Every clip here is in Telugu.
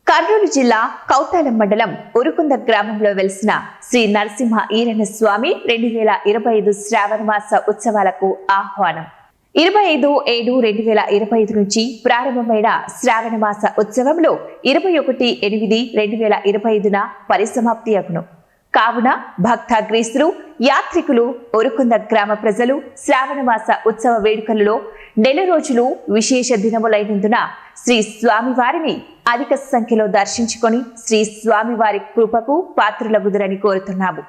కర్నూలు జిల్లా కౌతాలం మండలం ఉరుకుంద గ్రామంలో వెలిసిన శ్రీ నరసింహ ఈరణ స్వామి 2025 శ్రావణ మాస ఉత్సవాలకు ఆహ్వానం. 25/7/2025 నుంచి ప్రారంభమైన శ్రావణ మాస ఉత్సవంలో 21/8/2025న పరిసమాప్తి అగును. కావున భక్తాగ్రేసులు, యాత్రికులు, ఉరుకుంద గ్రామ ప్రజలు శ్రావణ మాస ఉత్సవ వేడుకలలో నెల రోజులు విశేష దినములైనందున శ్రీ స్వామివారిని అధిక సంఖ్యలో దర్శించుకొని శ్రీ స్వామివారి కృపకు పాత్రులగుదురని కోరుతున్నాము.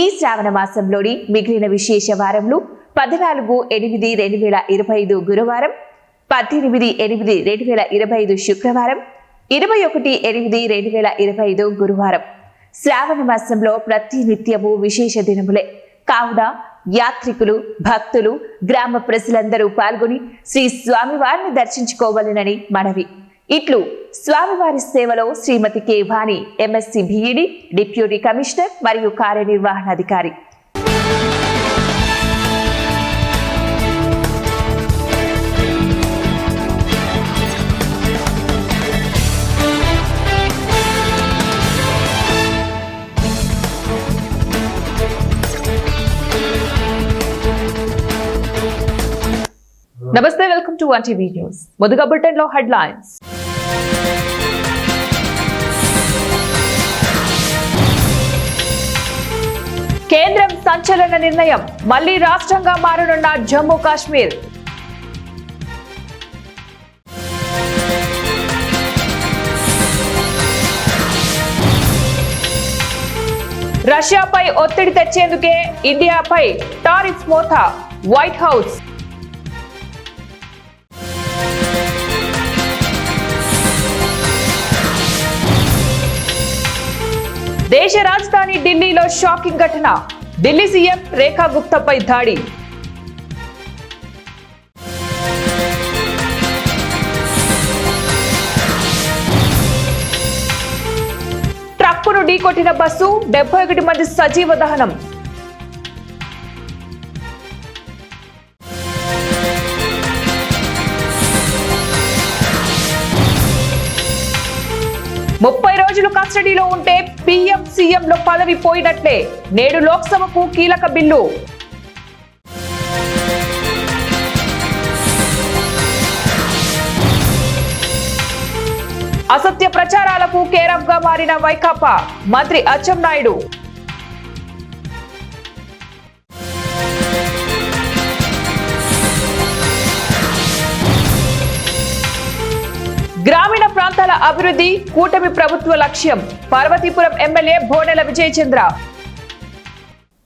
ఈ శ్రావణ మాసంలోని మిగిలిన విశేష వారములు 14/8/2025 గురువారం, 18/8/2025 శుక్రవారం, 21/8/2025 గురువారం. శ్రావణ మాసంలో ప్రతి నిత్యము విశేష దినములే కావున యాత్రికులు, భక్తులు, గ్రామ ప్రజలందరూ పాల్గొని శ్రీ స్వామివారిని దర్శించుకోవాలనని మనవి. ఇట్లు స్వామివారి సేవలో శ్రీమతి కె వాణి, MSc BEd, డిప్యూటీ కమిషనర్ మరియు కార్యనిర్వహణాధికారి. నమస్తే, వెల్కమ్ టు 1TV న్యూస్. ముందుగా బులెటిన్ లో హెడ్లైన్స్. కేంద్రం సంచలన నిర్ణయం, మళ్లీ రాష్ట్రంగా మారనున్న జమ్మూ కాశ్మీర్. రష్యాపై ఒత్తిడి తెచ్చేందుకే ఇండియాపై టారిఫ్ మోత, వైట్ హౌస్. దేశ రాజధాని ఢిల్లీలో షాకింగ్ ఘటన, ఢిల్లీ సీఎం రేఖా గుప్తాపై దాడి. ట్రక్కును ఢీకొట్టిన బస్సు, 71 మంది సజీవ దహనం. ముప్పై రోజులు కస్టడీలో ఉంటే పీఎం సీఎంలో పదవి పోయినట్లే, నేడు లోక్సభకు కీలక బిల్లు. అసత్య ప్రచారాలకు కేరాఫ్ గా మారిన వైకాపా, మంత్రి అచ్చెన్నాయుడు. గ్రామీణ ప్రాంతాల అభివృద్ధి కూటమి ప్రభుత్వ లక్ష్యం, పార్వతీపురం ఎమ్మెల్యే బోనెల విజయచంద్ర.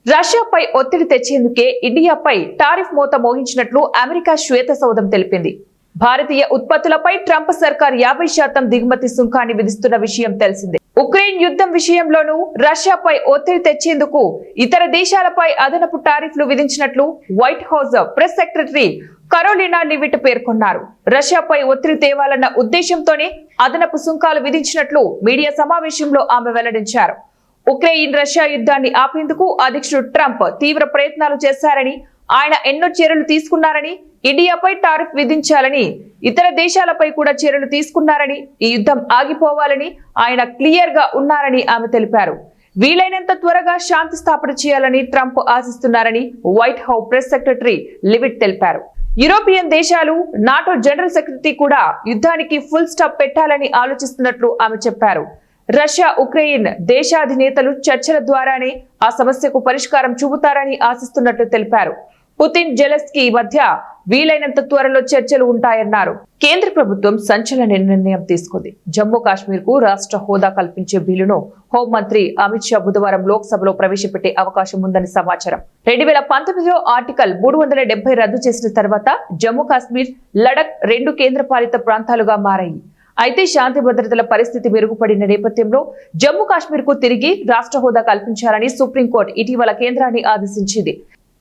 రష్యాపై ఒత్తిడి తెచ్చేందుకే ఇండియాపై టారిఫ్ మోత మోహించినట్లు అమెరికా శ్వేత సౌధం తెలిపింది. భారతీయ ఉత్పత్తులపై ట్రంప్ సర్కార్ 50% దిగుమతి సుంకాన్ని విధిస్తున్న విషయం తెలిసిందే. ఉక్రెయిన్ యుద్ధం విషయంలోనూ రష్యాపై ఒత్తిడి తెచ్చేందుకు ఇతర దేశాలపై అదనపు టారిఫ్లు విధించినట్లు White House press secretary Karoline Leavitt పేర్కొన్నారు. రష్యాపై ఒత్తిడి తేవాలన్న ఉద్దేశంతోనే అదనపు సుంకాలు విధించినట్లు మీడియా సమావేశంలో ఆమె వెల్లడించారు. ఉక్రెయిన్ రష్యా యుద్ధాన్ని ఆపేందుకు అధ్యక్షుడు ట్రంప్ తీవ్ర ప్రయత్నాలు చేశారని, ఆయన ఎన్నో చర్యలు తీసుకున్నారని, ఇండియాపై టారిఫ్ విధించాలని, ఇతర దేశాలపై కూడా చర్యలు తీసుకున్నారని, ఈ యుద్ధం ఆగిపోవాలని ఆయన క్లియర్ గా ఉన్నారని ఆమె తెలిపారు. వీలైనంత త్వరగా శాంతి స్థాపన చేయాలని ట్రంప్ ఆశిస్తున్నారని White House press secretary Leavitt తెలిపారు. యూరోపియన్ దేశాలు, నాటో జనరల్ సెక్రటరీ కూడా యుద్ధానికి ఫుల్ స్టాప్ పెట్టాలని ఆలోచిస్తున్నట్లు ఆమె చెప్పారు. రష్యా, ఉక్రెయిన్ దేశాధినేతలు చర్చల ద్వారానే ఆ సమస్యకు పరిష్కారం చూపుతారని ఆశిస్తున్నట్లు తెలిపారు. పుతిన్, జెలెన్స్కీ మధ్య వీలైనంత త్వరలో చర్చలు ఉంటాయన్నారు. కేంద్ర ప్రభుత్వం సంచలన నిర్ణయం తీసుకుంది. జమ్మూ కాశ్మీర్ కు రాష్ట్ర హోదా కల్పించే బిల్లును హోంమంత్రి అమిత్ షా బుధవారం లోక్సభలో ప్రవేశపెట్టే అవకాశం ఉందని సమాచారం. 2019లో ఆర్టికల్ 370 రద్దు చేసిన తర్వాత జమ్మూ కాశ్మీర్, లడక్ 2 కేంద్రపాలిత ప్రాంతాలుగా మారాయి. అయితే శాంతి భద్రతల పరిస్థితి మెరుగుపడిన నేపథ్యంలో జమ్మూ కాశ్మీర్ కు తిరిగి రాష్ట్ర హోదా కల్పించాలని సుప్రీంకోర్టు ఇటీవల కేంద్రాన్ని ఆదేశించింది.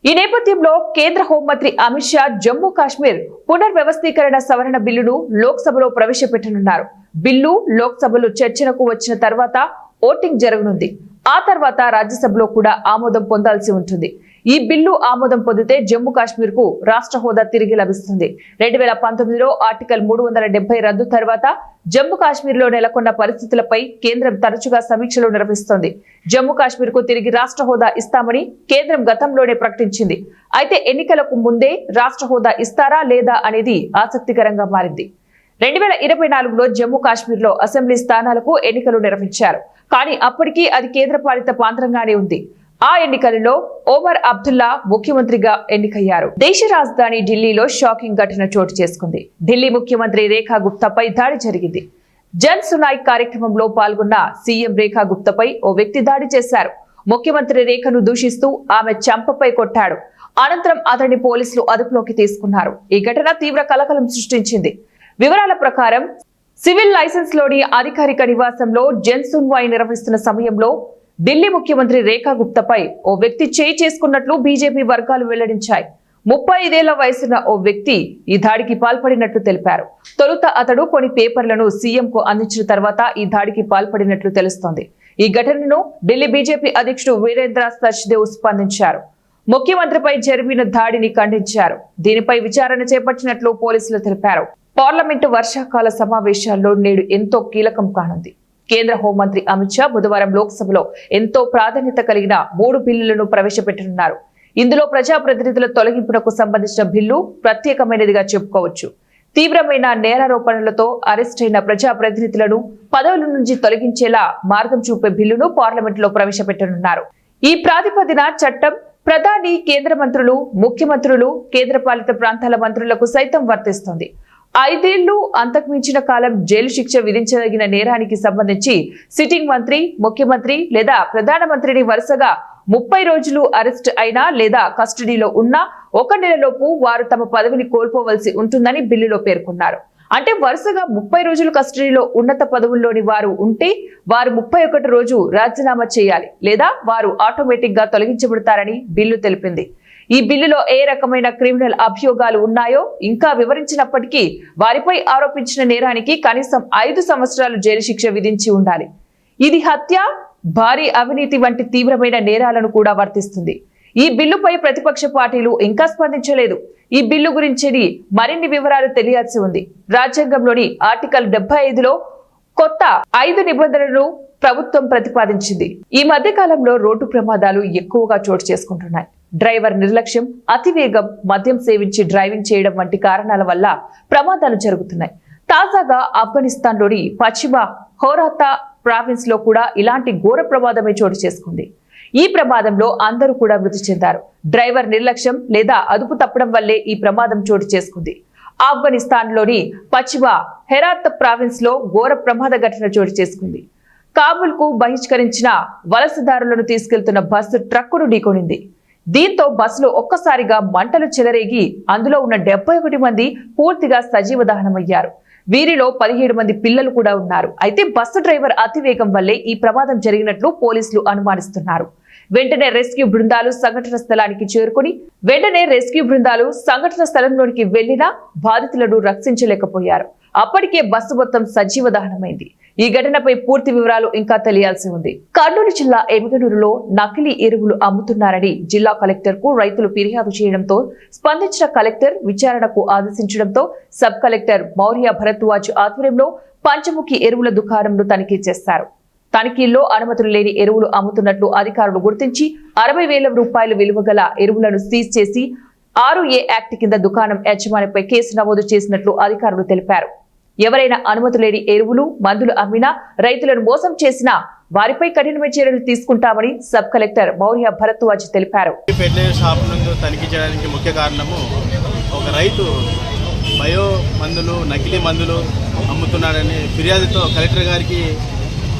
ఈ నేపథ్యంలో కేంద్ర హోంమంత్రి అమిత్ షా జమ్మూ కాశ్మీర్ పునర్వ్యవస్థీకరణ సవరణ బిల్లును లోక్సభలో ప్రవేశపెట్టనున్నారు. బిల్లు లోక్సభలో చర్చలకు వచ్చిన తర్వాత ఓటింగ్ జరగనుంది. ఆ తర్వాత రాజ్యసభలో కూడా ఆమోదం పొందాల్సి ఉంటుంది. ఈ బిల్లు ఆమోదం పొందితే జమ్మూ కాశ్మీర్ కు రాష్ట్ర హోదా తిరిగి లభిస్తుంది. 2019లో ఆర్టికల్ 370 రద్దు తర్వాత జమ్మూ కాశ్మీర్ లో నెలకొన్న పరిస్థితులపై కేంద్రం తరచుగా సమీక్షలు నిర్వహిస్తోంది. జమ్మూ కాశ్మీర్ కు తిరిగి రాష్ట్ర హోదా ఇస్తామని కేంద్రం గతంలోనే ప్రకటించింది. అయితే ఎన్నికలకు ముందే రాష్ట్ర హోదా ఇస్తారా లేదా అనేది ఆసక్తికరంగా మారింది. 2024లో జమ్మూ కాశ్మీర్ లో అసెంబ్లీ స్థానాలకు ఎన్నికలు నిర్వహించారు. కానీ అప్పటికీ అది కేంద్రపాలిత ప్రాంతంగానే ఉంది. ఆ ఎన్నికలలో ఒమర్ అబ్దుల్లా ముఖ్యమంత్రిగా ఎన్నికయ్యారు. దేశ రాజధాని ఢిల్లీలో షాకింగ్ ఘటన చోటు చేసుకుంది. ఢిల్లీ ముఖ్యమంత్రి రేఖా గుప్తాపై దాడి జరిగింది. జన్ సునాయ్ కార్యక్రమంలో పాల్గొన్న సీఎం రేఖా గుప్తాపై ఓ వ్యక్తి దాడి చేశారు. ముఖ్యమంత్రి రేఖను దూషిస్తూ ఆమె చెంపపై కొట్టాడు. అనంతరం అతన్ని పోలీసులు అదుపులోకి తీసుకున్నారు. ఈ ఘటన తీవ్ర కలకలం సృష్టించింది. వివరాల ప్రకారం సివిల్ లైసెన్స్ లోని అధికారిక నివాసంలో జన్ సున్వాయ్ నిర్వహిస్తున్న సమయంలో ఢిల్లీ ముఖ్యమంత్రి రేఖా గుప్తాపై ఓ వ్యక్తి చేయి చేసుకున్నట్లు బీజేపీ వర్గాలు వెల్లడించాయి. 35 ఏళ్ల వయసున్న ఓ వ్యక్తి ఈ దాడికి పాల్పడినట్లు తెలిపారు. తొలుత అతడు కొన్ని పేపర్లను సీఎంకు అందించిన తర్వాత ఈ దాడికి పాల్పడినట్లు తెలుస్తోంది. ఈ ఘటనను ఢిల్లీ బీజేపీ అధ్యక్షుడు వీరేంద్ర సచ్దేవ్ స్పందించారు. ముఖ్యమంత్రిపై జరిగిన దాడిని ఖండించారు. దీనిపై విచారణ చేపట్టినట్లు పోలీసులు తెలిపారు. పార్లమెంటు వర్షాకాల సమావేశాల్లో నేడు ఎంతో కీలకం కానుంది. కేంద్ర హోంమంత్రి అమిత్ షా బుధవారం లోక్సభలో ఎంతో ప్రాధాన్యత కలిగిన 3 బిల్లులను ప్రవేశపెట్టనున్నారు. ఇందులో ప్రజాప్రతినిధుల తొలగింపునకు సంబంధించిన బిల్లు ప్రత్యేకమైనదిగా చెప్పుకోవచ్చు. తీవ్రమైన నేరారోపణలతో అరెస్ట్ అయిన ప్రజాప్రతినిధులను పదవుల నుంచి తొలగించేలా మార్గం చూపే బిల్లును పార్లమెంటులో ప్రవేశపెట్టనున్నారు. ఈ ప్రాతిపదిన చట్టం ప్రధాని, కేంద్ర మంత్రులు, ముఖ్యమంత్రులు, కేంద్రపాలిత ప్రాంతాల మంత్రులకు సైతం వర్తిస్తుంది. 5 ఏళ్లు అంతకు మించిన కాలం జైలు శిక్ష విధించదగిన నేరానికి సంబంధించి సిట్టింగ్ మంత్రి, ముఖ్యమంత్రి లేదా ప్రధానమంత్రిని వరుసగా 30 రోజులు అరెస్ట్ అయినా లేదా కస్టడీలో ఉన్నా 1 నెలలోపు వారు తమ పదవిని కోల్పోవలసి ఉంటుందని బిల్లులో పేర్కొన్నారు. అంటే వరుసగా 30 రోజులు కస్టడీలో ఉన్నత పదవుల్లోని వారు ఉంటే వారు 31 రోజు రాజీనామా చేయాలి లేదా వారు ఆటోమేటిక్ గా తొలగించబడతారని బిల్లు తెలిపింది. ఈ బిల్లులో ఏ రకమైన క్రిమినల్ అభియోగాలు ఉన్నాయో ఇంకా వివరించినప్పటికీ వారిపై ఆరోపించిన నేరానికి కనీసం 5 సంవత్సరాలు జైలు శిక్ష విధించి ఉండాలి. ఇది హత్య, భారీ అవినీతి వంటి తీవ్రమైన నేరాలను కూడా వర్తిస్తుంది. ఈ బిల్లుపై ప్రతిపక్ష పార్టీలు ఇంకా స్పందించలేదు. ఈ బిల్లు గురించి మరిన్ని వివరాలు తెలియాల్సి ఉంది. రాజ్యాంగంలోని ఆర్టికల్ 75లో కొత్త 5 నిబంధనలను ప్రభుత్వం ప్రతిపాదించింది. ఈ మధ్య కాలంలో రోడ్డు ప్రమాదాలు ఎక్కువగా చోటు చేసుకుంటున్నాయి. డ్రైవర్ నిర్లక్ష్యం, అతివేగం, మద్యం సేవించి డ్రైవింగ్ చేయడం వంటి కారణాల వల్ల ప్రమాదాలు జరుగుతున్నాయి. తాజాగా ఆఫ్ఘనిస్తాన్లోని పశ్చిమ హోరాతా ప్రావిన్స్ లో కూడా ఇలాంటి ఘోర ప్రమాదమే చోటు చేసుకుంది. ఈ ప్రమాదంలో అందరూ కూడా మృతి చెందారు. డ్రైవర్ నిర్లక్ష్యం లేదా అదుపు తప్పడం వల్లే ఈ ప్రమాదం చోటు చేసుకుంది. ఆఫ్ఘనిస్తాన్లోని పశ్చిమ హెరాత్ ప్రావిన్స్ లో ఘోర ప్రమాద ఘటన చోటు చేసుకుంది. కాబుల్ కు బహిష్కరించిన వలసదారులను తీసుకెళ్తున్న బస్సు ట్రక్కును ఢీకొనింది. దీంతో బస్సులో ఒక్కసారిగా మంటలు చెలరేగి అందులో ఉన్న 71 మంది పూర్తిగా సజీవ దహనమయ్యారు. వీరిలో 17 మంది పిల్లలు కూడా ఉన్నారు. అయితే బస్సు డ్రైవర్ అతివేగం వల్లే ఈ ప్రమాదం జరిగినట్లు పోలీసులు అనుమానిస్తున్నారు. వెంటనే రెస్క్యూ బృందాలు సంఘటన స్థలంలోనికి వెళ్లినా బాధితులను రక్షించలేకపోయారు. అప్పటికే బస్సు మొత్తం సజీవ దహనమైంది. ఈ ఘటనపై పూర్తి వివరాలు ఇంకా తెలియాల్సి ఉంది. కర్నూలు జిల్లా ఎమిగనూరులో నకిలీ ఎరువులు అమ్ముతున్నారని జిల్లా కలెక్టర్ కు రైతులు ఫిర్యాదు చేయడంతో స్పందించిన కలెక్టర్ విచారణకు ఆదేశించడంతో సబ్ కలెక్టర్ మౌర్య భరద్వాజ్ ఆధ్వర్యంలో పంచముఖి ఎరువుల దుకాణంను తనిఖీ చేశారు. తనిఖీల్లో అనుమతులు లేని ఎరువులు అమ్ముతున్నట్లు అధికారులు గుర్తించి 60,000 రూపాయల విలువ గల ఎరువులను సీజ్ చేసి 6A యాక్ట్ కింద దుకాణం యజమానిపై కేసు నమోదు చేసినట్లు అధికారులు తెలిపారు. ఎవరైనా అనుమతి లేని ఎరువులు, మందులు అమ్మినా, రైతులను మోసం చేసినా వారిపై కఠినమైన చర్యలు తీసుకుంటామని సబ్ కలెక్టర్ మౌర్య భరద్వాజ్ తెలిపారు. షాప్ నందు తనిఖీ చేయడానికి ముఖ్య కారణము ఒక రైతు బయో మందులు, నకిలీ మందులు అమ్ముతున్నాడని ఫిర్యాదుతో కలెక్టర్ గారికి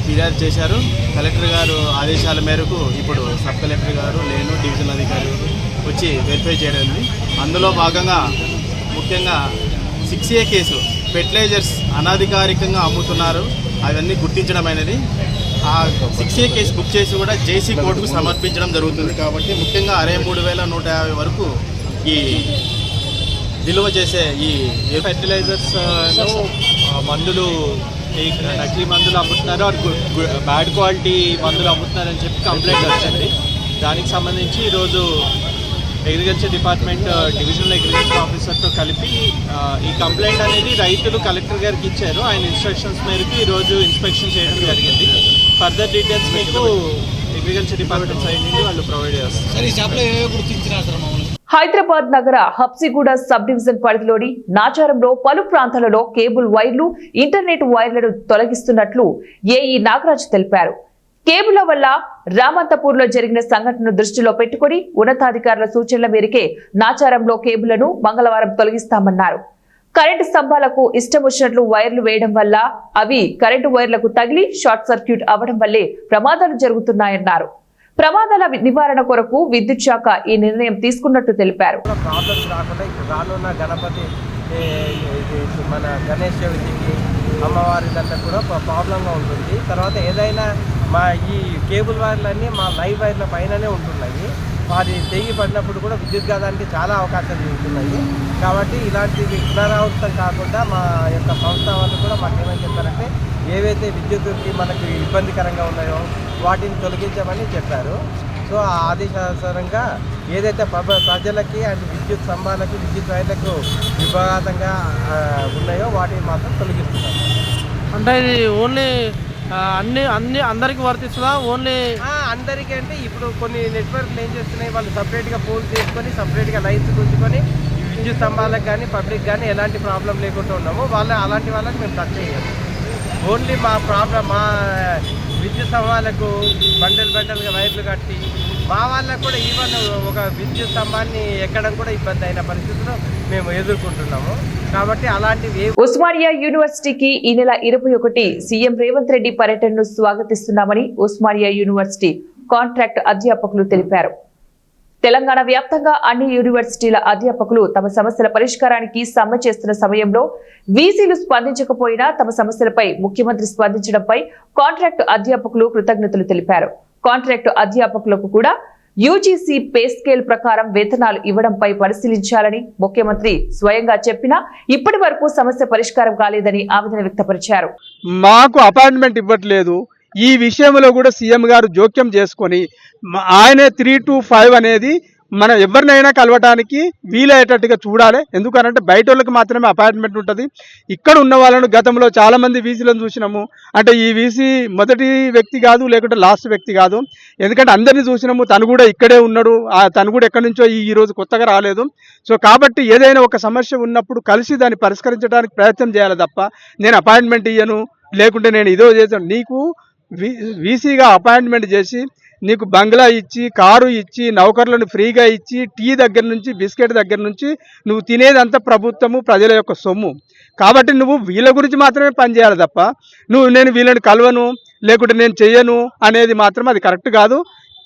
ఫిర్యాదు చేశారు. కలెక్టర్ గారు ఆదేశాల మేరకు ఇప్పుడు సబ్ కలెక్టర్ గారు, నేను డివిజనల్ అధికారి వచ్చి వెరిఫై చేయడం. అందులో భాగంగా ముఖ్యంగా 6A కేసు ఫెర్టిలైజర్స్ అనాధికారికంగా అమ్ముతున్నారు, అవన్నీ గుర్తించడం అనేది. ఆ 6A కేసు బుక్ చేసి కూడా జేసీ కోర్టుకు సమర్పించడం జరుగుతుంది. కాబట్టి ముఖ్యంగా 63,150 వరకు ఈ విలువ చేసే ఈ ఫెర్టిలైజర్స్ మందులు, నకిలీ మందులు అమ్ముతున్నారు, బ్యాడ్ క్వాలిటీ మందులు అమ్ముతున్నారని చెప్పి కంప్లైంట్ వచ్చింది. దానికి సంబంధించి ఈరోజు అగ్రికల్చర్ డిపార్ట్మెంట్ డివిజనల్ అగ్రికల్చర్ ఆఫీసర్తో కలిపి ఈ కంప్లైంట్ అనేది రైతులు కలెక్టర్ గారికి ఇచ్చారు. ఆయన ఇన్స్ట్రక్షన్స్ మేరకు ఈరోజు ఇన్స్పెక్షన్ చేయడం జరిగింది. ఫర్దర్ డీటెయిల్స్ మీకు అగ్రికల్చర్ డిపార్ట్మెంట్ సైడ్ నుండి వాళ్ళు ప్రొవైడ్ చేస్తారు. హైదరాబాద్ నగర హబ్సిగూడ సబ్ డివిజన్ పరిధిలోని నాచారంలో పలు ప్రాంతాలలో కేబుల్ వైర్లు, ఇంటర్నెట్ వైర్లను తొలగిస్తున్నట్లు ఏఈ నాగరాజ్ తెలిపారు. కేబుల్ల వల్ల రామంతపూర్ లో జరిగిన సంఘటనను దృష్టిలో పెట్టుకుని ఉన్నతాధికారుల సూచనల మేరకే నాచారంలో కేబులను మంగళవారం తొలగిస్తామన్నారు. కరెంటు స్తంభాలకు ఇష్టం వచ్చినట్లు వైర్లు వేయడం వల్ల అవి కరెంటు వైర్లకు తగిలి షార్ట్ సర్క్యూట్ అవడం వల్లే ప్రమాదాలు జరుగుతున్నాయన్నారు. ప్రమాదాల నివారణ కొరకు విద్యుత్ శాఖ ఈ నిర్ణయం తీసుకున్నట్టు తెలిపారు. మన గణేష్ చవితికి అమ్మవారి దగ్గర కూడా ప్రాబ్లంగా ఉంటుంది. తర్వాత ఏదైనా మా ఈ కేబుల్ వైర్లన్నీ మా లైవ్ వైర్ల పైననే ఉంటున్నాయి. వారి తెగి పడినప్పుడు కూడా విద్యుత్ ఘాతానికి చాలా అవకాశాలు ఉంటున్నాయి. కాబట్టి ఇలాంటివి పునరావృతం కాకుండా మా యొక్క సంస్థ వాళ్ళు కూడా మాకు ఏమని చెప్పారంటే ఏవైతే విద్యుత్కి మనకు ఇబ్బందికరంగా ఉన్నాయో వాటిని తొలగించమని చెప్పారు. సో ఆ ఆదేశానుసారంగా ఏదైతే ప్రజలకి అండ్ విద్యుత్ స్తంభాలకు విద్యుత్ వైర్లకు విభాగంగా ఉన్నాయో వాటిని మాత్రం తొలగిస్తున్నారు. అంటే ఇది ఓన్లీ అందరికీ వర్తిస్తుందా? ఓన్లీ అందరికీ అంటే ఇప్పుడు కొన్ని నెట్వర్క్లు ఏం చేస్తున్నాయి, వాళ్ళు సపరేట్గా పోల్స్ చేసుకొని సపరేట్గా లైన్స్ గుంజుకొని విద్యుత్ స్తంభాలకు కానీ పబ్లిక్ కానీ ఎలాంటి ప్రాబ్లం లేకుండా ఉన్నాము. అలాంటి వాళ్ళకి మేము టచ్ చేయము. ఓన్లీ మా విద్యుత్ స్తంభాలకు బండలుగా వైర్లు కట్టి మా వాళ్ళకు కూడా ఈవెన్ ఒక విద్యుత్ స్తంభాన్ని ఎక్కడం కూడా ఇబ్బంది అయిన పరిస్థితులు మేము ఎదుర్కొంటున్నాము. కాబట్టి అలాంటివి ఉస్మానియా యూనివర్సిటీకి ఈ నెల 21 సీఎం రేవంత్ రెడ్డి పర్యటనను స్వాగతిస్తున్నామని ఉస్మానియా యూనివర్సిటీ కాంట్రాక్ట్ అధ్యాపకులు తెలిపారు. తెలంగాణ వ్యాప్తంగా అన్ని యూనివర్సిటీల అధ్యాపకులు తమ సమస్యల పరిష్కారానికి సమ్మె చేస్తున్న సమయంలో వీసీలు స్పందించకపోయినా తమ సమస్యలపై ముఖ్యమంత్రి స్పందించడంపై కాంట్రాక్టు అధ్యాపకులు కృతజ్ఞతలు తెలిపారు. కాంట్రాక్టు అధ్యాపకులకు కూడా యూజీసీ పే స్కేల్ ప్రకారం వేతనాలు ఇవ్వడంపై పరిశీలించాలని ముఖ్యమంత్రి స్వయంగా చెప్పినా ఇప్పటి వరకు సమస్య పరిష్కారం కాలేదని ఆవేదన వ్యక్తపరిచారు. మాకు అపాయింట్మెంట్ ఇవ్వట్లేదు. ఈ విషయంలో కూడా సీఎం గారు జోక్యం చేసుకొని ఆయనే 3 to 5 అనేది మనం ఎవరినైనా కలవటానికి వీలయ్యేటట్టుగా చూడాలి. ఎందుకనంటే బయట వాళ్ళకి మాత్రమే అపాయింట్మెంట్ ఉంటుంది. ఇక్కడ ఉన్న వాళ్ళను గతంలో చాలామంది వీసీలను చూసినాము. అంటే ఈ వీసీ మొదటి వ్యక్తి కాదు, లేకుంటే లాస్ట్ వ్యక్తి కాదు. ఎందుకంటే అందరినీ చూసినాము. తను కూడా ఇక్కడే ఉన్నాడు. తను కూడా ఎక్కడి నుంచో ఈ రోజు కొత్తగా రాలేదు. సో కాబట్టి ఏదైనా ఒక సమస్య ఉన్నప్పుడు కలిసి దాన్ని పరిష్కరించడానికి ప్రయత్నం చేయాలి తప్ప నేను అపాయింట్మెంట్ ఇయ్యను, లేకుంటే నేను ఇదో చేశాను. నీకు వీసీగా అపాయింట్మెంట్ చేసి నీకు బంగ్లా ఇచ్చి, కారు ఇచ్చి, నౌకర్లను ఫ్రీగా ఇచ్చి, టీ దగ్గర నుంచి బిస్కెట్ దగ్గర నుంచి నువ్వు తినేదంతా ప్రభుత్వము, ప్రజల యొక్క సొమ్ము. కాబట్టి నువ్వు వీళ్ళ గురించి మాత్రమే పనిచేయాలి తప్ప నేను వీళ్ళని కలవను, లేకుంటే నేను చెయ్యను అనేది మాత్రం అది కరెక్ట్ కాదు.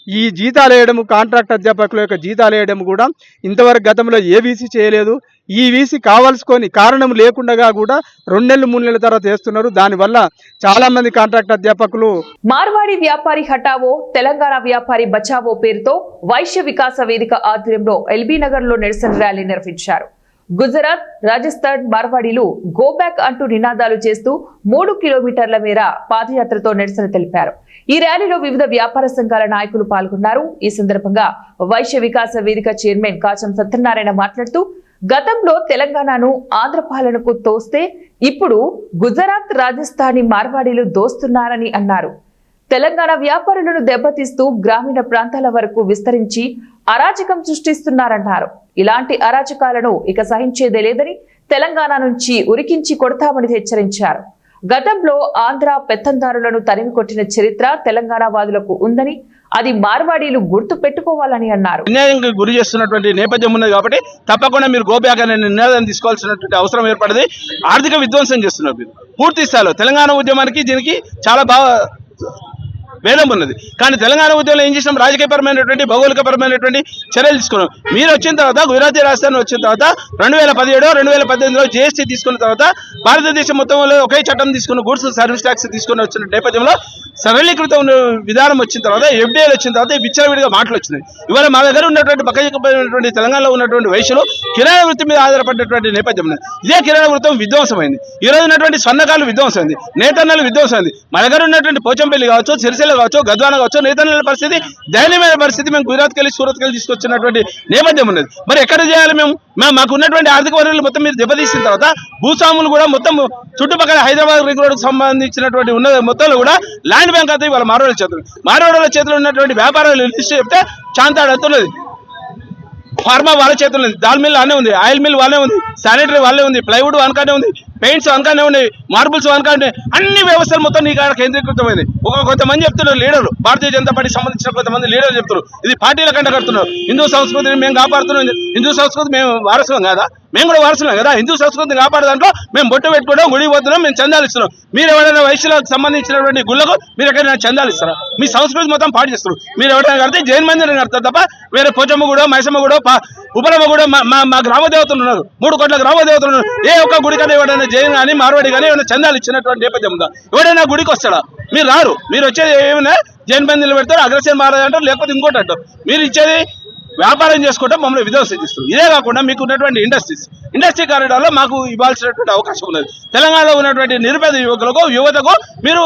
ఈ జీతాలు వేయడము, కాంట్రాక్ట్ అధ్యాపకుల యొక్క జీతాలు వేయడం కూడా ఇంతవరకు గతంలో ఏ వీసీ చేయలేదు. ఈ వీసీ కావాల్సుకొని కారణం లేకుండా కూడా 2 నెలలు 3 నెలల తర్వాత వేస్తున్నారు. దానివల్ల చాలా మంది కాంట్రాక్ట్ అధ్యాపకులు మార్వాడి వ్యాపారి హటావో, తెలంగాణ వ్యాపారి బచావో పేరుతో వైశ్య వికాస వేదిక ఆధ్వర్యంలో ఎల్బీ నగర్ లో నిరసన ర్యాలీ నిర్వహించారు. గుజరాత్, రాజస్థాన్ మార్వాడీలు గో బ్యాక్ అంటూ నినాదాలు చేస్తూ 3 కిలోమీటర్ల మేర పాదయాత్రతో నిరసన తెలిపారు. ఈ ర్యాలీలో వివిధ వ్యాపార సంఘాల నాయకులు పాల్గొన్నారు. ఈ సందర్భంగా వైశ్య వికాస వేదిక చైర్మన్ కాచం సత్యనారాయణ మాట్లాడుతూ గతంలో తెలంగాణను ఆంధ్ర పాలనకు తోస్తే ఇప్పుడు గుజరాత్, రాజస్థానీ మార్వాడీలు దోస్తున్నారని అన్నారు. తెలంగాణ వ్యాపారులను దెబ్బతీస్తూ గ్రామీణ ప్రాంతాల వరకు విస్తరించి అరాచకం సృష్టిస్తున్నారన్నారు. ఇలాంటి అరాచకాలను ఇక సహించేదే లేదని తెలంగాణ నుంచి ఉరికించి కొడతామని హెచ్చరించారు. గతంలో ఆంధ్ర పెత్తందారులను తరిమి కొట్టిన చరిత్ర తెలంగాణ వాదులకు ఉందని, అది మార్వాడీలు గుర్తు పెట్టుకోవాలని అన్నారు. అన్యాయంగా గురి చేస్తున్నటువంటి నేపథ్యం ఉన్నది కాబట్టి తప్పకుండా మీరు గోబ్యాక్ అనే నిర్ణయం తీసుకోవాల్సినటువంటి అవసరం ఏర్పడింది. ఆర్థిక విధ్వంసం చేస్తున్నారు మీరు పూర్తి స్థాయిలో. తెలంగాణ ఉద్యమానికి దీనికి చాలా బాగా భేదం ఉన్నది. కానీ తెలంగాణ ఉద్యమంలో ఏం చేసినాం, రాజకీయపరమైనటువంటి భౌగోళికపరమైనటువంటి చర్యలు తీసుకున్నాం. మీరు వచ్చిన తర్వాత గుజరాతీ రాజధాని వచ్చిన తర్వాత 2017, 2018లో జీఎస్టీ తీసుకున్న తర్వాత భారతదేశం మొత్తంలో ఒకే చట్టం తీసుకున్న గూడ్స్ సర్వీస్ ట్యాక్స్ తీసుకుని వచ్చిన నేపథ్యంలో సరళీకృత విధానం వచ్చిన తర్వాత ఎఫ్డీఐలు వచ్చిన తర్వాత విచ్చలవిడిగా మాటలు వచ్చినాయి. ఇవాళ మా దగ్గర ఉన్నటువంటి పక్కమైనటువంటి తెలంగాణలో ఉన్నటువంటి వయసులో కిరాణా వృత్తి మీద ఆధారపడినటువంటి నేపథ్యం ఉన్నది. ఇదే కిరాణా వృత్తం విధ్వంసమైంది. ఈ రోజు ఉన్నటువంటి స్వర్ణకాలు విధ్వంసమైంది, నేతన్నలు విధ్వంసమైంది. మా దగ్గర ఉన్నటువంటి పోచంపల్లి కావచ్చు, సిరిసిల్ల కావచ్చు, గద్వాన కావచ్చు, నేతన్న పరిస్థితి దయనీయమైన పరిస్థితి. మేము గుజరాత్కి వెళ్ళి సూరత్కి వెళ్ళి తీసుకొచ్చినటువంటి నేపథ్యం ఉన్నది. మరి ఎక్కడ చేయాలి? మాకు ఉన్నటువంటి ఆర్థిక వనరులు మొత్తం మీరు దెబ్బతీసిన తర్వాత భూస్వాములు కూడా మొత్తం చుట్టుపక్కల హైదరాబాద్ రింగ్ రోడ్కు సంబంధించినటువంటి ఉన్న మొత్తంలో కూడా ల్యాండ్ బ్యాంక్ అయితే వాళ్ళ మార్వాడల చేతులు ఉన్నటువంటి వ్యాపారాలు లిస్ట్ చెప్తే చాంతాడుతున్నది. ఫార్మా వాళ్ళ చేతుల్లో ఉంది, దాల్ మిల్ వాళ్ళే ఉంది, ఆయిల్ మిల్ వాళ్ళే ఉంది, శానిటరీ వాళ్ళే ఉంది, ప్లైవుడ్ వనకానే ఉంది, పెయింట్స్ వనకానే ఉన్నాయి, మార్బుల్స్ వనకానే, అన్ని వ్యవస్థలు మొత్తం నీ కాడ కేంద్రీకృతమైంది. కొంతమంది చెప్తున్నారు లీడర్లు, భారతీయ జనతా పార్టీకి సంబంధించిన కొంతమంది లీడర్లు చెప్తున్నారు ఇది పార్టీల కంట కడుతున్నారు. హిందూ సంస్కృతిని మేము కాపాడుతున్నాం, హిందూ సంస్కృతి మేము వారసులం కదా, మేము కూడా వారసులం కదా, హిందూ సంస్కృతిని కాపాడే దాంట్లో మేము బొట్టు పెట్టుకోవడం, గుడి పోతున్నాం, మేము చందాలు ఇస్తున్నాం. మీరు ఎవరైనా వైశ్యులకు సంబంధించినటువంటి గుళ్ళకు మీరు ఎక్కడైనా చందాలు ఇస్తారా? మీ సంస్కృతి మొత్తం పాటు చేస్తారు. మీరు ఎవరైనా కడితే జైన్ మందిరం కడతారు తప్ప వేరే పోచమ్మ కూడా, మైసమ్మ కూడా, ఉపలమ్మ కూడా మా గ్రామ దేవతలు ఉన్నారు, 3 కోట్ల గ్రామ దేవతలు ఉన్నారు. ఏ ఒక్క గుడి కన్నా ఎవరైనా జైన్ కానీ మార్వాడి కానీ ఏమైనా చందాలు ఇచ్చినటువంటి నేపథ్యం ఉందా? ఎవరైనా గుడికి వస్తాడా? మీరు రారు. మీరు వచ్చేది ఏమైనా జైన్ మందిర్లు పెడతారు, అగ్రసేన మహారాజ్ అంటారు, లేకపోతే ఇంకోటి అంటారు. మీరు ఇచ్చేది వ్యాపారం చేసుకుంటే మమ్మల్ని విధ్వంసిస్తారు. ఇదే కాకుండా మీకు ఉన్నటువంటి ఇండస్ట్రీ కారిడార్లో మాకు ఇవ్వాల్సినటువంటి అవకాశం ఉన్నది. తెలంగాణలో ఉన్నటువంటి నిరుపేద యువతకు మీరు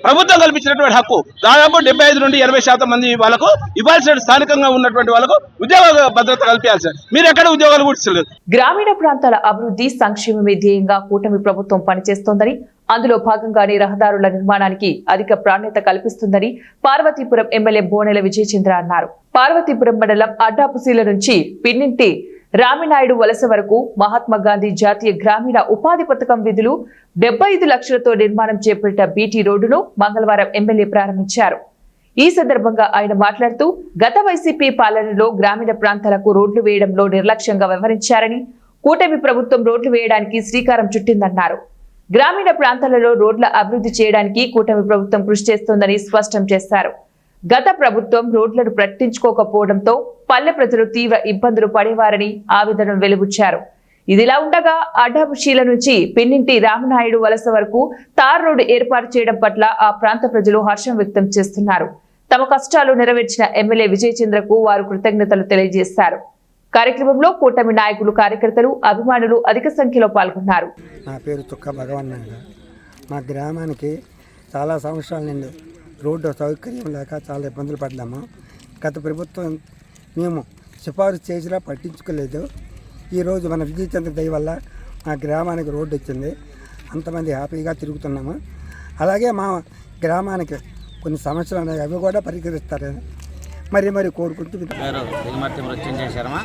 ప్రభుత్వం కల్పించినటువంటి హక్కు దాదాపు 75 నుండి 80% మంది వాళ్ళకు ఇవ్వాల్సిన స్థానికంగా ఉన్నటువంటి వాళ్ళకు ఉద్యోగ భద్రత కల్పించాల్సి. మీరు ఎక్కడ ఉద్యోగాలు కూర్చోలేదు. గ్రామీణ ప్రాంతాల అభివృద్ధి సంక్షేమమే ధ్యేయంగా కూటమి ప్రభుత్వం పనిచేస్తోందని, అందులో భాగంగానే రహదారుల నిర్మాణానికి అధిక ప్రాధాన్యత కల్పిస్తుందని పార్వతీపురం ఎమ్మెల్యే బోనెల విజయచంద్ర అన్నారు. పార్వతీపురం మండలం అడ్డాపుసీల నుంచి పిన్నింటి రామినాయుడు వలస వరకు మహాత్మా గాంధీ జాతీయ గ్రామీణ ఉపాధి పథకం విధులు 75 లక్షలతో నిర్మాణం చేపట్టిన బీటీ రోడ్డును మంగళవారం ఎమ్మెల్యే ప్రారంభించారు. ఈ సందర్భంగా ఆయన మాట్లాడుతూ గత వైసీపీ పాలనలో గ్రామీణ ప్రాంతాలకు రోడ్లు వేయడంలో నిర్లక్ష్యంగా వ్యవహరించారని, కూటమి ప్రభుత్వం రోడ్లు వేయడానికి శ్రీకారం చుట్టిందన్నారు. గ్రామీణ ప్రాంతాలలో రోడ్ల అభివృద్ధి చేయడానికి కూటమి ప్రభుత్వం కృషి చేస్తోందని స్పష్టం చేశారు. గత ప్రభుత్వం రోడ్లను పట్టించుకోకపోవడంతో పల్లె ప్రజలు తీవ్ర ఇబ్బందులు పడేవారని ఆవేదన వెలుబుచ్చారు. ఇదిలా ఉండగా అడ్డాపుశీల నుంచి పిన్నింటి రామనాయుడు వలస వరకు తార్ రోడ్డు ఏర్పాటు చేయడం పట్ల ఆ ప్రాంత ప్రజలు హర్షం వ్యక్తం చేస్తున్నారు. తమ కష్టాలు నెరవేర్చిన ఎమ్మెల్యే విజయచంద్రకు వారు కృతజ్ఞతలు తెలియజేశారు. కార్యక్రమంలో కూటమి నాయకులు, కార్యకర్తలు, అభిమానులు అధిక సంఖ్యలో పాల్గొన్నారు. నా పేరు తుక్క భగవన్నాయుడు. మా గ్రామానికి చాలా సంవత్సరాల నుండి రోడ్డు సౌకర్యం లేక చాలా ఇబ్బందులు పడ్డాము. గత ప్రభుత్వం మేము సిఫారసు చేసినా పట్టించుకోలేదు. ఈరోజు మన విజయచంద్ర దయ వల్ల మా గ్రామానికి రోడ్డు వచ్చింది. అంతమంది హ్యాపీగా తిరుగుతున్నాము. అలాగే మా గ్రామానికి కొన్ని సమస్యలు ఉన్నాయి, అవి కూడా పరిష్కరిస్తారని మరి కోరుకుంటూ పేరు దిగుమతి మృత్యుంజయ శర్మ.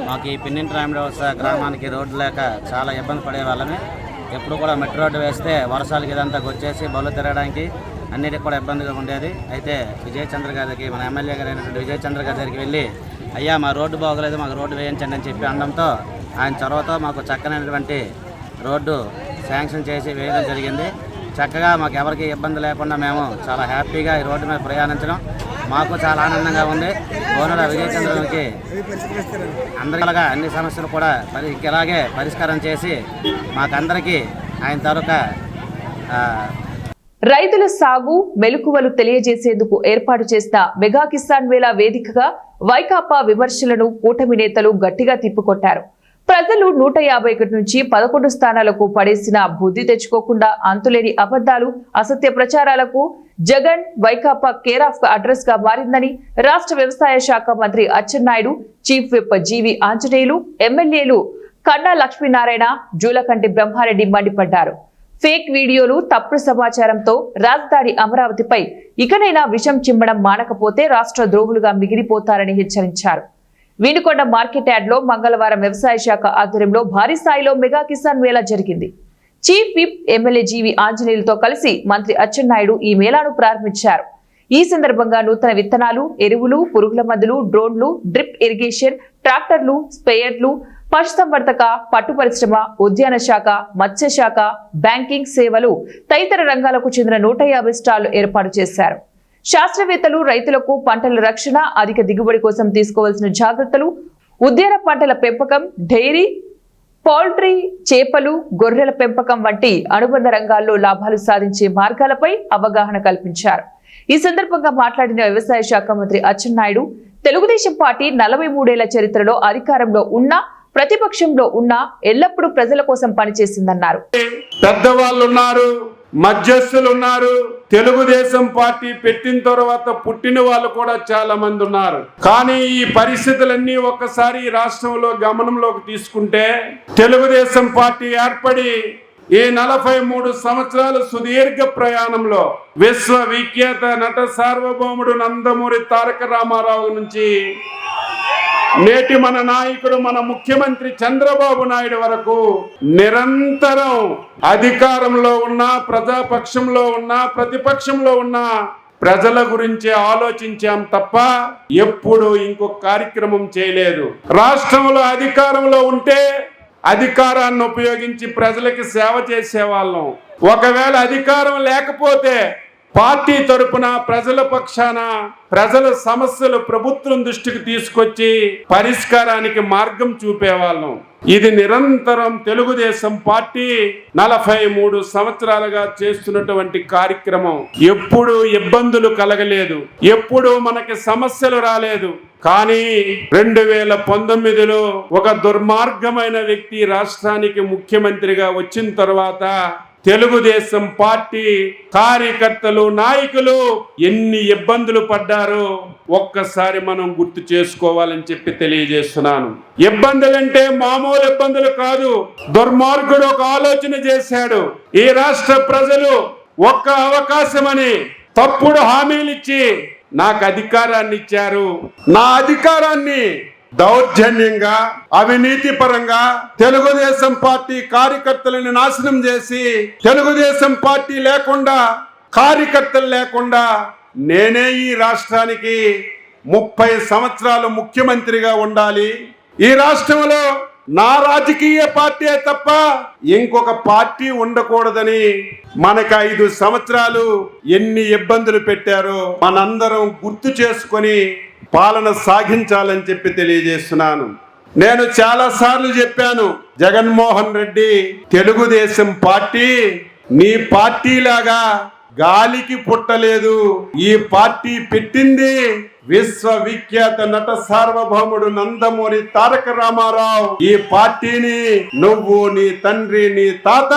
మాకు ఈ పిన్నింటి రామిడవలస గ్రామానికి రోడ్డు లేక చాలా ఇబ్బంది పడే వాళ్ళని. ఎప్పుడు కూడా మెట్రో రోడ్డు వేస్తే వర్షాలకి ఇదంతా వచ్చేసి బళ్ళు తిరగడానికి అన్నిటికి కూడా ఇబ్బందిగా ఉండేది. అయితే విజయచంద్ర గారికి, మన ఎమ్మెల్యే గారు అయినటువంటి విజయచంద్ర గారి దగ్గరికి వెళ్ళి, అయ్యా మా రోడ్డు బాగోలేదు, మాకు రోడ్డు వేయించండి అని చెప్పి అనడంతో ఆయన చొరవతో మాకు చక్కనైనటువంటి రోడ్డు శాంక్షన్ చేసి వేయడం జరిగింది. చక్కగా మాకు ఎవరికి ఇబ్బంది లేకుండా మేము చాలా హ్యాపీగా ఈ రోడ్డు మీద ప్రయాణించడం మాకు చాలా ఆనందంగా ఉంది. బోనెల విజయచంద్రకి అందరిలాగా అన్ని సమస్యలు కూడా ఇలాగే పరిష్కారం చేసి మాకందరికీ ఆయన తరఫున రైతుల సాగు మెలకువలు తెలియజేసేందుకు ఏర్పాటు చేసిన మెగా కిసాన్ మేళా వేదికగా వైకాపా విమర్శలను కూటమి నేతలు గట్టిగా తిప్పికొట్టారు. ప్రజలు 151 నుంచి 11 స్థానాలకు పడేసిన బుద్ధి తెచ్చుకోకుండా అంతులేని అబద్దాలు, అసత్య ప్రచారాలకు Jagan Vaikapa care of address గా మారిందని రాష్ట్ర వ్యవసాయ శాఖ మంత్రి Atchannaidu, chief whip GV Anjaneyulu, ఎమ్మెల్యేలు కన్నా లక్ష్మీనారాయణ, జూలకంటి బ్రహ్మారెడ్డి మండిపడ్డారు. ఫేక్ వీడియోలు, తప్పుడు సమాచారంతో రాజధాని అమరావతిపై ఇకనైనా విషం చిమ్మడం మానకపోతే రాష్ట్ర ద్రోహులుగా మిగిలిపోతారని హెచ్చరించారు. వినుకొండ మార్కెట్ యార్డ్లో మంగళవారం వ్యవసాయ శాఖ ఆధ్వర్యంలో భారీ స్థాయిలో మెగా కిసాన్ మేళా జరిగింది. చీఫ్ విప్ ఎమ్మెల్యే జీవి ఆంజనేయులతో కలిసి మంత్రి అచ్చెన్నాయుడు ఈ మేళాను ప్రారంభించారు. ఈ సందర్భంగా నూతన విత్తనాలు, ఎరువులు, పురుగుల మందులు, డ్రోన్లు, డ్రిప్ ఇరిగేషన్, ట్రాక్టర్లు, స్ప్రేయర్లు, పశుసంవర్ధక, పట్టు పరిశ్రమ, ఉద్యాన శాఖ, మత్స్య శాఖ, బ్యాంకింగ్ సేవలు తదితర రంగాలకు చెందిన 150 స్టాళ్లు ఏర్పాటు చేశారు. శాస్త్రవేత్తలు రైతులకు పంటల రక్షణ, అధిక దిగుబడి కోసం తీసుకోవాల్సిన జాగ్రత్తలు, ఉద్యాన పంటల పెంపకం, డైరీ, పౌల్ట్రీ, చేపలు, గొర్రెల పెంపకం వంటి అనుబంధ రంగాల్లో లాభాలు సాధించే మార్గాలపై అవగాహన కల్పించారు. ఈ సందర్భంగా మాట్లాడిన వ్యవసాయ శాఖ మంత్రి అచ్చెన్నాయుడు, తెలుగుదేశం పార్టీ 43 ఏళ్ల చరిత్రలో అధికారంలో ఉన్నా, ప్రతిపక్షంలో ఉన్నా ఎల్లప్పుడూ ప్రజల కోసం పనిచేసిందన్నారు. పెద్దవాళ్ళు ఉన్నారు, మధ్యస్థులు ఉన్నారు. తెలుగుదేశం పార్టీ పెట్టిన తర్వాత పుట్టిన వాళ్ళు కూడా చాలా మంది ఉన్నారు. కానీ ఈ పరిస్థితులన్నీ ఒక్కసారి రాష్ట్రంలో గమనంలోకి తీసుకుంటే తెలుగుదేశం పార్టీ ఏర్పడి ఈ 43 సంవత్సరాల సుదీర్ఘ ప్రయాణంలో విశ్వవిఖ్యాత నట సార్వభౌముడు నందమూరి తారక రామారావు నుంచి నేటి మన నాయకుడు మన ముఖ్యమంత్రి చంద్రబాబు నాయుడు వరకు నిరంతరం అధికారంలో ఉన్న, ప్రజాపక్షంలో ఉన్న, ప్రతిపక్షంలో ఉన్న ప్రజల గురించి ఆలోచించాం తప్ప ఎప్పుడు ఇంకొక కార్యక్రమం చేయలేదు. రాష్ట్రంలో అధికారంలో ఉంటే అధికారాన్ని ఉపయోగించి ప్రజలకి సేవ చేసేవాళ్ళం. ఒకవేళ అధికారం లేకపోతే పార్టీ తరపున ప్రజల పక్షాన ప్రజల సమస్యలు ప్రభుత్వం దృష్టికి తీసుకొచ్చి పరిష్కారానికి మార్గం చూపేవాళ్ళం. ఇది నిరంతరం తెలుగుదేశం పార్టీ 43 సంవత్సరాలుగా చేస్తున్నటువంటి కార్యక్రమం. ఎప్పుడు ఇబ్బందులు కలగలేదు, ఎప్పుడు మనకి సమస్యలు రాలేదు. కానీ 2019లో ఒక దుర్మార్గమైన వ్యక్తి రాష్ట్రానికి ముఖ్యమంత్రిగా వచ్చిన తర్వాత తెలుగుదేశం పార్టీ కార్యకర్తలు, నాయకులు ఎన్ని ఇబ్బందులు పడ్డారో ఒక్కసారి మనం గుర్తు చేసుకోవాలని చెప్పి తెలియజేస్తున్నాను. ఇబ్బందులంటే మామూలు ఇబ్బందులు కాదు. దుర్మార్గుడు ఒక ఆలోచన చేశాడు. ఈ రాష్ట్ర ప్రజలు ఒక్క అవకాశమని తప్పుడు హామీలు ఇచ్చి నాకు అధికారాన్ని ఇచ్చారు. నా అధికారాన్ని దౌర్జన్యంగా, అవినీతి పరంగా తెలుగుదేశం పార్టీ కార్యకర్తలను నాశనం చేసి, తెలుగుదేశం పార్టీ లేకుండా, కార్యకర్తలు లేకుండా నేనే ఈ రాష్ట్రానికి 30 సంవత్సరాలు ముఖ్యమంత్రిగా ఉండాలి. ఈ రాష్ట్రంలో నా రాజకీయ పార్టీ తప్ప ఇంకొక పార్టీ ఉండకూడదని మనకు 5 సంవత్సరాలు ఎన్ని ఇబ్బందులు పెట్టారో మనందరం గుర్తు చేసుకొని పాలన సాగించాలని చెప్పి తెలియజేస్తున్నాను. నేను చాలా సార్లు చెప్పాను, జగన్మోహన్ రెడ్డి, తెలుగుదేశం పార్టీ నీ పార్టీ లాగా గాలికి పుట్టలేదు. ఈ పార్టీ పెట్టింది విశ్వవిఖ్యాత నట సార్వభౌముడు నందమూరి తారక రామారావు. ఈ పార్టీని నువ్వు, నీ తండ్రి, నీ తాత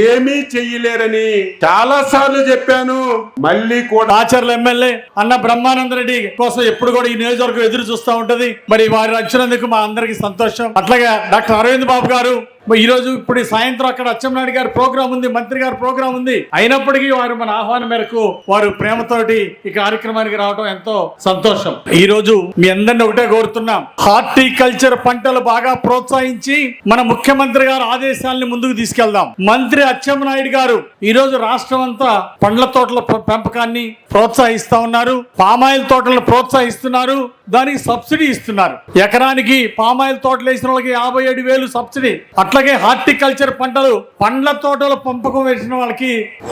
ఏమీ చెయ్యలేరని చాలా సార్లు చెప్పాను. మళ్ళీ కూడా ఆచర్ల ఎమ్మెల్యే అన్న బ్రహ్మానంద రెడ్డి కోసం ఎప్పుడు కూడా ఈ నియోజకవర్గం ఎదురు చూస్తూ ఉంటది. మరి వారు వచ్చినందుకు మా అందరికి సంతోషం. అట్లాగే డాక్టర్ అరవింద్ బాబు గారు ఈ రోజు ఇప్పుడు సాయంత్రం అక్కడ అచ్చెన్నాయుడు గారి ప్రోగ్రాం ఉంది, మంత్రి గారి ప్రోగ్రాం ఉంది. అయినప్పటికీ వారు మన ఆహ్వానం మేరకు వారు ప్రేమతోటి ఈ కార్యక్రమానికి రావడం ఎంతో సంతోషం. ఈ రోజు మీ అందరిని ఒకటే కోరుతున్నాం, హార్టికల్చర్ పంటలు బాగా ప్రోత్సహించి మన ముఖ్యమంత్రి గారి ఆదేశాలని ముందుకు తీసుకెళ్దాం. మంత్రి అచ్చెన్నాయుడు గారు ఈ రోజు రాష్ట్రం అంతా పండ్ల తోటల పెంపకాన్ని ప్రోత్సహిస్తా ఉన్నారు, పామాయిల్ తోటలను ప్రోత్సహిస్తున్నారు, దానికి సబ్సిడీ ఇస్తున్నారు. ఎకరానికి పామాయిల్ తోటలు వేసిన వాళ్ళకి 57,000 సబ్సిడీ. అట్లాగే హార్టికల్చర్ పంటలు, పండ్ల తోటల పెంపకం వేసిన వాళ్ళకి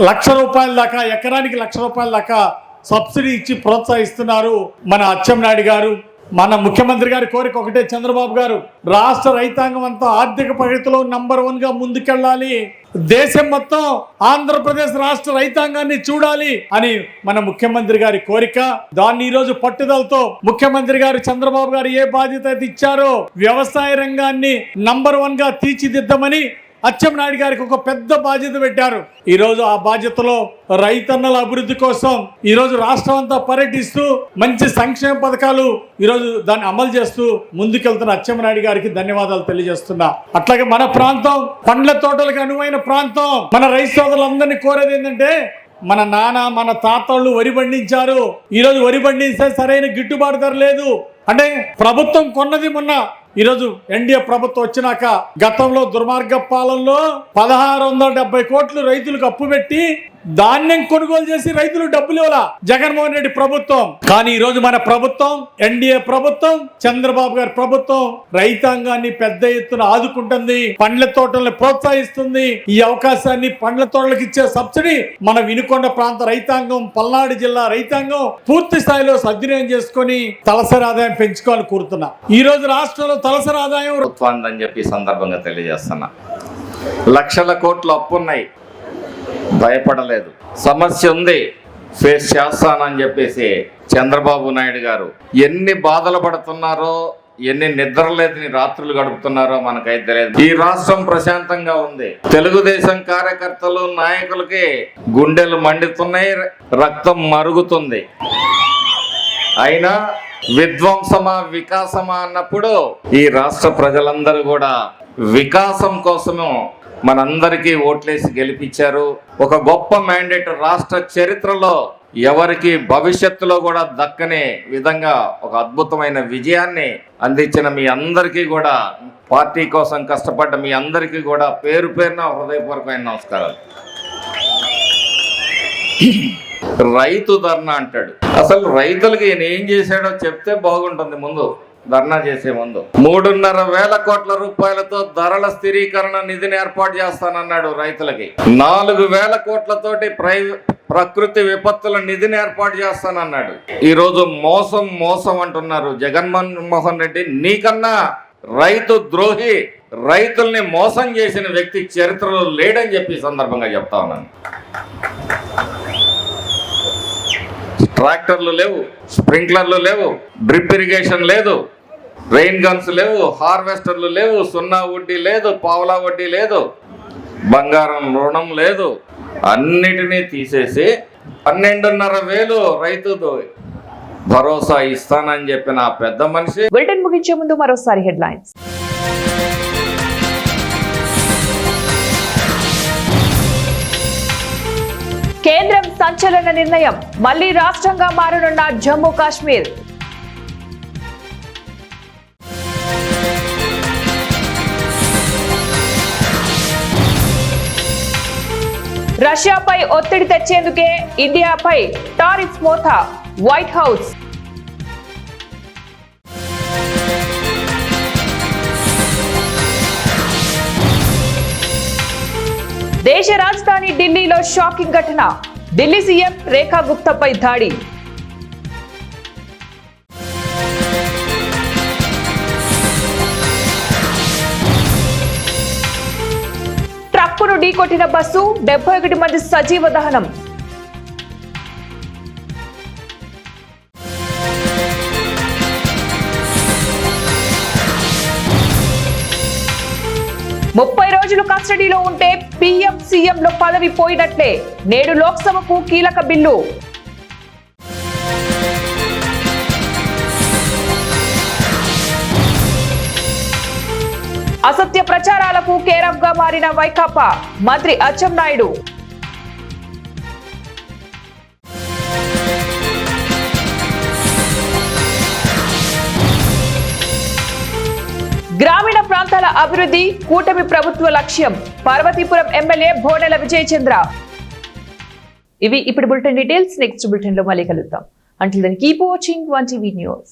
₹1,00,000 దాకా, ఎకరానికి ₹1,00,000 దాకా సబ్సిడీ ఇచ్చి ప్రోత్సహిస్తున్నారు మన అచ్చెన్నాయుడు గారు. మన ముఖ్యమంత్రి గారి కోరిక ఒకటే, చంద్రబాబు గారు రాష్ట్ర రైతాంగం అంతా ఆర్థిక ప్రగతిలో నంబర్ 1 గా ముందుకెళ్ళాలి, దేశం మొత్తం ఆంధ్రప్రదేశ్ రాష్ట్ర రైతాంగాన్ని చూడాలి అని మన ముఖ్యమంత్రి గారి కోరిక. దాన్ని ఈ రోజు పట్టుదలతో ముఖ్యమంత్రి గారు చంద్రబాబు గారు ఏ బాధ్యత అయితే ఇచ్చారో వ్యవసాయ రంగాన్ని నంబర్ 1 గా తీర్చిదిద్దమని అచ్చెన్నాయుడు గారికి ఒక పెద్ద బాధ్యత పెట్టారు. ఈ రోజు ఆ బాధ్యతలో రైతన్నల అభివృద్ధి కోసం ఈ రోజు రాష్ట్రం అంతా పర్యటిస్తూ మంచి సంక్షేమ పథకాలు ఈ రోజు దాన్ని అమలు చేస్తూ ముందుకెళ్తున్న అచ్చెన్నాయుడు గారికి ధన్యవాదాలు తెలియజేస్తున్నా. అట్లాగే మన ప్రాంతం పండ్ల తోటలకు అనువైన ప్రాంతం. మన రైతు సోదరులందరినీ కోరేది ఏంటంటే, మన నాన్న మన తాతళ్ళు వరి పండించారు. ఈ రోజు వరి పండిస్తే సరైన గిట్టుబాటు ధర లేదు. అంటే ప్రభుత్వం కొన్నది మొన్న, ఈరోజు ఎన్డీఏ ప్రభుత్వం వచ్చినాక గతంలో దుర్మార్గ పాలనలో 1670 కోట్లు రైతులకు అప్పు పెట్టి ధాన్యం కొనుగోలు చేసి రైతులు డబ్బులు ఇవ్వాల జగన్మోహన్ రెడ్డి ప్రభుత్వం. కానీ ఈ రోజు మన ప్రభుత్వం, ఎన్డీఏ ప్రభుత్వం, చంద్రబాబు గారి ప్రభుత్వం రైతాంగాన్ని పెద్ద ఎత్తున ఆదుకుంటుంది, పండ్ల తోటలను ప్రోత్సహిస్తుంది. ఈ అవకాశాన్ని పండ్ల తోటలకు ఇచ్చే సబ్సిడీ మన వినుకొండ ప్రాంత రైతాంగం, పల్నాడు జిల్లా రైతాంగం పూర్తి స్థాయిలో సద్వినియోగం చేసుకుని తలసరి ఆదాయం పెంచుకోవాలని కోరుతున్నా. ఈ రోజు రాష్ట్రంలో తలసరి ఆదాయం ప్రభుత్వాన్ని చెప్పి సందర్భంగా తెలియజేస్తున్నా. లక్షల కోట్ల అప్పున్నాయి, భయపడలేదు. సమస్య ఉంది, ఫేస్ చేస్తానని చెప్పేసి చంద్రబాబు నాయుడు గారు ఎన్ని బాధలు పడుతున్నారో ఎన్ని నిద్రలేని రాత్రులు గడుపుతున్నారో మనకైతే తెలియదు. ఈ రాష్ట్రం ప్రశాంతంగా ఉంది. తెలుగుదేశం కార్యకర్తలు నాయకులకి గుండెలు మండుతున్నాయి, రక్తం మరుగుతుంది. అయినా విధ్వంసమా వికాసమా అన్నప్పుడు ఈ రాష్ట్ర ప్రజలందరూ కూడా వికాసం కోసము మనందరికీ ఓట్లేసి గెలిపించారు. ఒక గొప్ప మ్యాండేట్ రాష్ట్ర చరిత్రలో ఎవరికి భవిష్యత్తులో కూడా దక్కనే విధంగా ఒక అద్భుతమైన విజయాన్ని అందించిన మీ అందరికీ కూడా, పార్టీ కోసం కష్టపడ్డ మీ అందరికీ కూడా పేరు పేరున హృదయపూర్వకమైన నమస్కారాలు. రైతు ధర్నా అంటాడు. అసలు రైతులకి ఈయన ఏం చేశాడో చెప్తే బాగుంటుంది. ముందు ధర్నా చేసే ముందు 3,500 కోట్ల రూపాయలతో ధరల స్థిరీకరణ నిధిని ఏర్పాటు చేస్తానన్నాడు రైతులకి. 4,000 కోట్లతోటి ప్రకృతి విపత్తుల నిధిని ఏర్పాటు చేస్తానన్నాడు. ఈరోజు మోసం అంటున్నారు. జగన్మోహన్ రెడ్డి నీకన్నా రైతు ద్రోహి, రైతుల్ని మోసం చేసిన వ్యక్తి చరిత్రలో లేడని చెప్పి సందర్భంగా చెప్తా ఉన్నాను. ట్రాక్టర్లు లేవు, స్ప్రింక్లర్లు లేవు, డ్రిప్ ఇరిగేషన్ లేదు, రెయిన్ గన్స్ లేవు, హార్వెస్టర్లు లేవు, సున్నా వడ్డీ లేదు, పావలా వడ్డీ లేదు, బంగారం రుణం లేదు. అన్నిటినీ తీసేసి 12,500 రైతు భరోసా ఇస్తానని చెప్పిన ఆ పెద్ద మనిషి. బులెటిన్ ముగించే ముందు మరోసారి హెడ్లైన్స్. కేంద్రం సంచలన నిర్ణయం, మళ్లీ రాష్ట్రంగా మారనున్న జమ్మూ కాశ్మీర్. రష్యాపై ఒత్తిడి తెచ్చేందుకే ఇండియాపై టారిఫ్ మోత, వైట్ హౌస్. దేశ రాజధాని ఢిల్లీలో షాకింగ్ ఘటన, ఢిల్లీ సీఎం రేఖా గుప్తాపై దాడి. ట్రక్కును ఢీకొట్టిన బస్సు, 71 మంది సజీవ దహనం. ముప్పై రోజులు కస్టడీలో ఉంటే పీఎం సీఎంలో పదవి పోయినట్లే, నేడు లోక్సభకు కీలక బిల్లు. అసత్య ప్రచారాలకు కేరాఫ్ గా మారిన వైకాపా, మంత్రి అచ్చెన్నాయుడు. గ్రామీణ ప్రాంతాల అభివృద్ధి కూటమి ప్రభుత్వ లక్ష్యం, పార్వతీపురం ఎమ్మెల్యే బోడెల విజయచంద్ర. ఇవి ఇప్పుడు బులెటిన్ డీటెయిల్స్. నెక్స్ట్ బులెటిన్ లో మళ్ళీ కలుద్దాం. Until then, keep watching 1TV News.